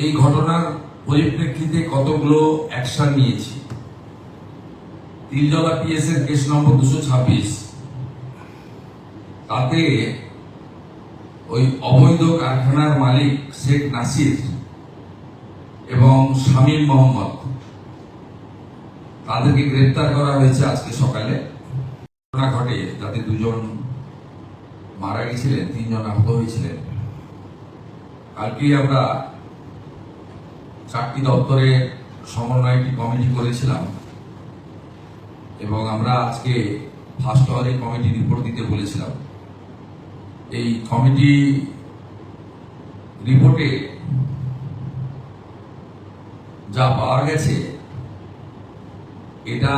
এই ঘটনার পরিপ্রেক্ষিতে কতগুলো অ্যাকশন নিয়েছি। তিলজলা পিএস এর কেস নম্বর 226, তাতে ওই অবৈধ কারখানার মালিক শেখ নাসির এবং শামীম মোহাম্মদ তাদেরকে গ্রেপ্তার করা হয়েছে আজকে সকালে। ঘটনা ঘটে যাতে 2 জন মারা গেছিলেন, 3 জন আহত হয়েছিলেন। কালকে আমরা 4টি দপ্তরে সমন্বয় একটি কমিটি করেছিলাম এবং আমরা আজকে ফার্স্ট আওয়ারে কমিটি রিপোর্ট দিতে বলেছিলাম। এই কমিটি রিপোর্টে যা পাওয়া গেছে এটা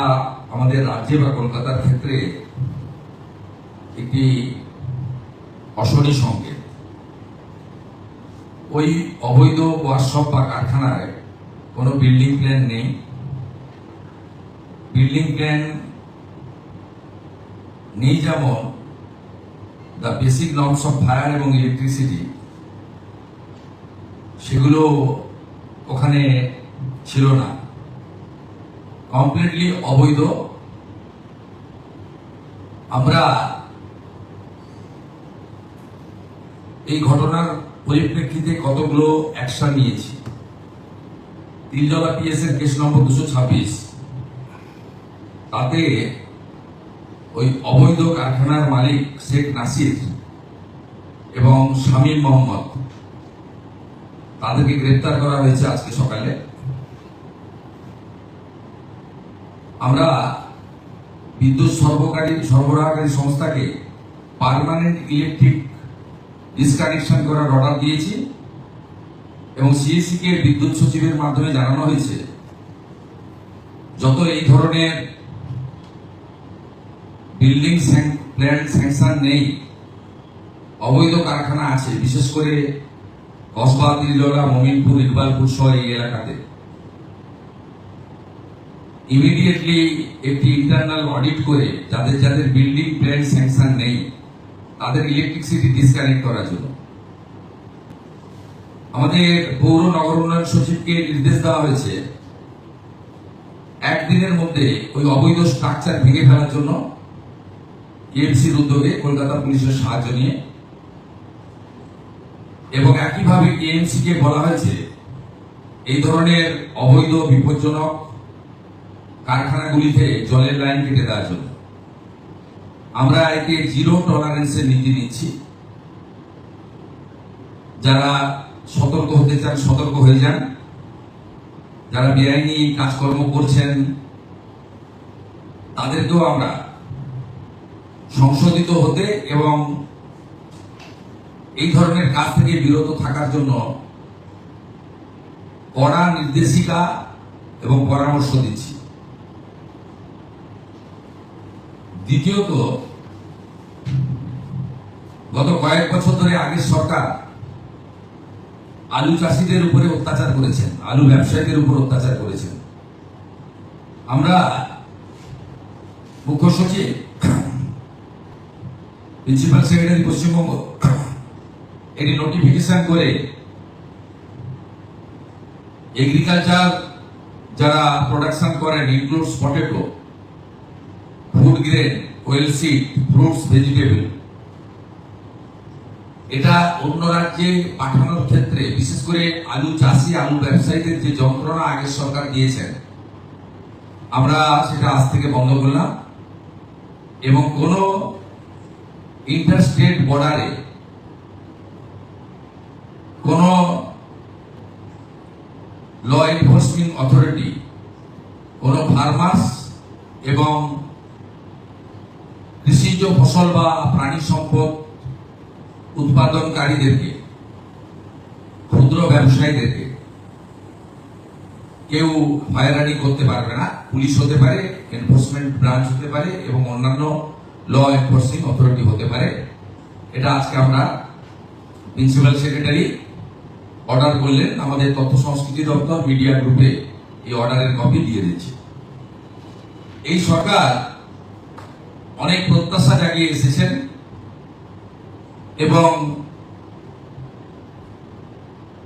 আমাদের রাজ্যে বা কলকাতার ক্ষেত্রে একটি অশনি সংকেত। ওই অবৈধ ওয়ার্কশপ বা কারখানায় কোনো বিল্ডিং প্ল্যান নেই। বিল্ডিং প্ল্যান নেই যেমন the basic norms of fire এবং ইলেকট্রিসিটি সেগুলো ওখানে ছিল না, কমপ্লিটলি অবৈধ। আমরা এই ঘটনার পরিপ্রেক্ষিতে কতগুলো অ্যাকশন নিয়েছি। তিলজলা পিএস এর কেস নম্বর 226, তাতে ওই অবৈধ কারখানার মালিক শেখ নাসির এবং শামীম মোহাম্মদ তাদেরকে গ্রেপ্তার করা হয়েছে আজকে সকালে। আমরা বিদ্যুৎ সরবরাহকারী সংস্থাকে পার্মানেন্ট ইলেকট্রিক ডিসকানেকশন করার অর্ডার দিয়েছি এবং সিএসসি কে বিদ্যুৎ সচিবের মাধ্যমে জানানো হয়েছে যত এই ধরনের বিল্ডিং প্ল্যান স্যাংশন নেই, অবৈধ কারখানা আছে, বিশেষ করে কসবা, তিলজলা, মমিনপুর, ইকবালপুর সহ এই এলাকাতে ইমিডিয়েটলি একটি ইন্টারনাল অডিট করে যাদের যাদের বিল্ডিং প্ল্যান স্যাংশন নেই তাদের ইলেকট্রিসিটি ডিসকানেক্ট করার জন্য আমাদের পৌর নগর উন্নয়ন সচিবকে নির্দেশ দেওয়া হয়েছে একদিনের মধ্যে ওই অবৈধ স্ট্রাকচার ভেঙে ফেলার জন্য এএমসির উদ্যোগে কলকাতা পুলিশের সাহায্য নিয়ে। এবং একইভাবে এএমসি কে বলা হয়েছে এই ধরনের অবৈধ বিপজ্জনক কারখানাগুলিতে জলের লাইন কেটে দেওয়ার জন্য। আমরা একে জিরো টলারেন্সের নীতি নিচ্ছি। যারা সতর্ক হতে চান সতর্ক হয়ে যান, যারা বেআইনি কাজকর্ম করছেন তাদেরকেও আমরা সংশোধিত হতে এবং এই ধরনের কাজ থেকে বিরত থাকার জন্য কড়া নির্দেশিকা এবং পরামর্শ দিচ্ছি। দ্বিতীয়ত, গত কয়েক বছর ধরে আগের সরকার আলু চাষিদের উপরে অত্যাচার করেছেন, আলু ব্যবসায়ীদের উপর অত্যাচার করেছেন। আমরা মুখ্য সচিব, প্রিন্সিপাল সেক্রেটারি পশ্চিমবঙ্গ এটি নোটিফিকেশন করে এগ্রিকালচার যারা প্রোডাকশন করেন, includes potato, food grain, well seed, fruits, vegetable, এটা অন্য রাজ্যে পাঠানোর ক্ষেত্রে বিশেষ করে আলু চাষি, আলু ব্যবসায়ীদের যে যন্ত্রণা আগের সরকার দিয়েছেন আমরা সেটা আজ থেকে বন্ধ করলাম এবং কোন ইন্টারস্টেট বর্ডারে কোন ল এনফোর্সিং অথরিটি কোন ফার্মার্স এবং কৃষিজ ফসল বা প্রাণী সম্পদ উৎপাদনকারীদেরকে, ক্ষুদ্র ব্যবসায়ীদেরকে কেউ হয়রানি করতে পারবে না। পুলিশ হতে পারে, এনফোর্সমেন্ট ব্রাঞ্চ হতে পারে এবং অন্যান্য ল এনফোর্সিং অথরিটি হতে পারে। এটা আজকে আমরা প্রিন্সিপাল সেক্রেটারি অর্ডার করলেন, আমাদের তথ্য সংস্কৃতি দপ্তর মিডিয়া গ্রুপে এই অর্ডারের কপি দিয়ে দিচ্ছে। এই সরকার অনেক প্রত্যাশা জাগিয়ে এসেছেন এবং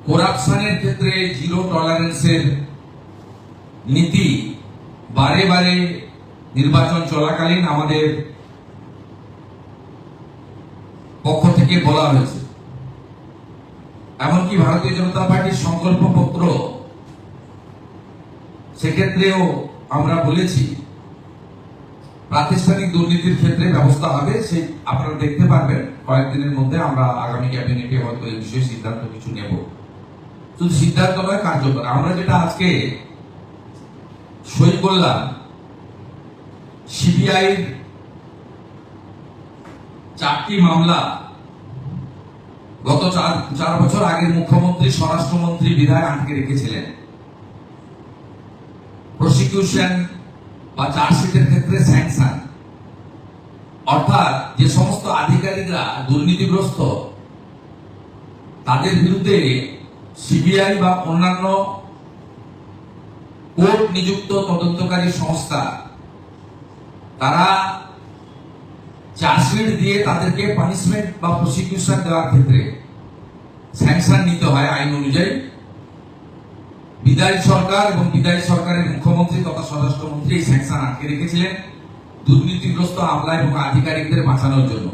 করাপশনের ক্ষেত্রে জিরো টলারেন্সের নীতি বারে বারে নির্বাচন চলাকালীন আমাদের পক্ষ থেকে বলা হয়েছে। এমনকি ভারতীয় জনতা পার্টির সংকল্প পত্র, সেক্ষেত্রেও আমরা বলেছি প্রাতিষ্ঠানিক দুর্নীতির ক্ষেত্রে ব্যবস্থা হবে। সেই আপনারা দেখতে পারবেন কয়েকদিনের মধ্যে আমরা আগামী ক্যাবিনেটে হয়তো এই বিষয়ে সিদ্ধান্ত কিছু নেব। শুধু সিদ্ধান্ত নয়, কার্যকর। আমরা যেটা আজকে সই করলাম, সিবিআই 4টি মামলা গত 4 বছর আগের মুখ্যমন্ত্রী, স্বরাষ্ট্রমন্ত্রী, বিধায়ক আটকে রেখেছিলেন। প্রসিকিউশন বা চার্জশিটের ক্ষেত্রে স্যাংশন, অর্থাৎ যে সমস্ত আধিকারিকরা দুর্নীতিগ্রস্ত তাদের বিরুদ্ধে সিবিআই বা অন্যান্য কোর্ট নিযুক্ত তদন্তকারী সংস্থা তারা চার্জশিট দিয়ে তাদেরকে পানিশমেন্ট বা প্রসিকিউশন দেওয়ার ক্ষেত্রে স্যাংশন নিতে হয় আইন অনুযায়ী। বিদায়ী সরকার এবং বিদায়ী সরকারের মুখ্যমন্ত্রী তথা স্বরাষ্ট্রমন্ত্রী এই স্যাংশন আটকে রেখেছিলেন দুর্নীতিগ্রস্ত আমলা এবং আধিকারিকদের বাঁচানোর জন্য।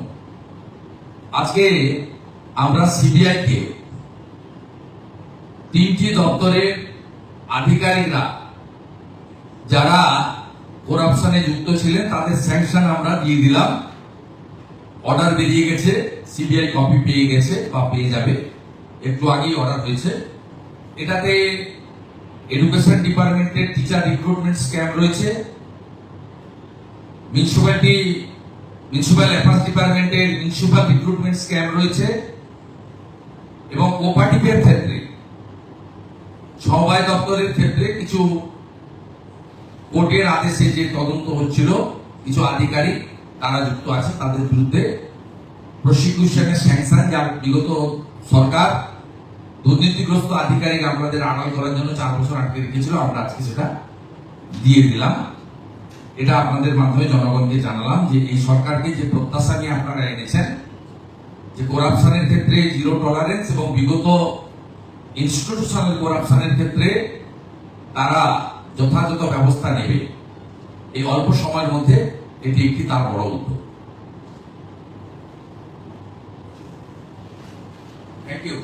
আজকে আমরা সিবিআই কে 3টি দপ্তরের আধিকারিকরা যারা করাপশনে যুক্ত ছিলেন তাদের স্যাংশন আমরা দিয়ে দিলাম। অর্ডার বেরিয়ে গেছে, সিবিআই কপি পেয়ে গেছে বা পেয়ে যাবে, একটু আগেই অর্ডার হয়েছে। এটাতে এডুকেশন ডিপার্টমেন্টের টিচার রিক্রুটমেন্ট স্ক্যাম রয়েছে, মিউনিসিপ্যাল অ্যাফেয়ার্স ডিপার্টমেন্টের মিউনিসিপ্যাল রিক্রুটমেন্ট স্ক্যাম রয়েছে এবং কোঅপারেটিভের ক্ষেত্রে সমবায় দপ্তরের ক্ষেত্রে কিছু কোর্টের আদেশে যে তদন্ত হচ্ছিল কিছু আধিকারিক তারা যুক্ত আছে, তাদের বিরুদ্ধে প্রসিকিউশনের স্যাংশন, যা বিগত সরকার দুর্নীতিগ্রস্ত আধিকারিক আমাদের আড়াল করার জন্য 4 বছর আটকে রেখেছিল, আমরা আজকে সেটা দিয়ে দিলাম। এটা আপনাদের মাধ্যমে জনগণকে জানালাম যে এই সরকারকে যে প্রত্যাশা নিয়ে আপনারা এনেছেন যে করাপশনের ক্ষেত্রে জিরো টলারেন্স এবং বিগত ইনস্টিটিউশনাল করাপশনের ক্ষেত্রে তারা যথাযথ ব্যবস্থা নেবে, এই অল্প সময়ের মধ্যে এটি একটি তার বড় উদ্যোগ। Thank you.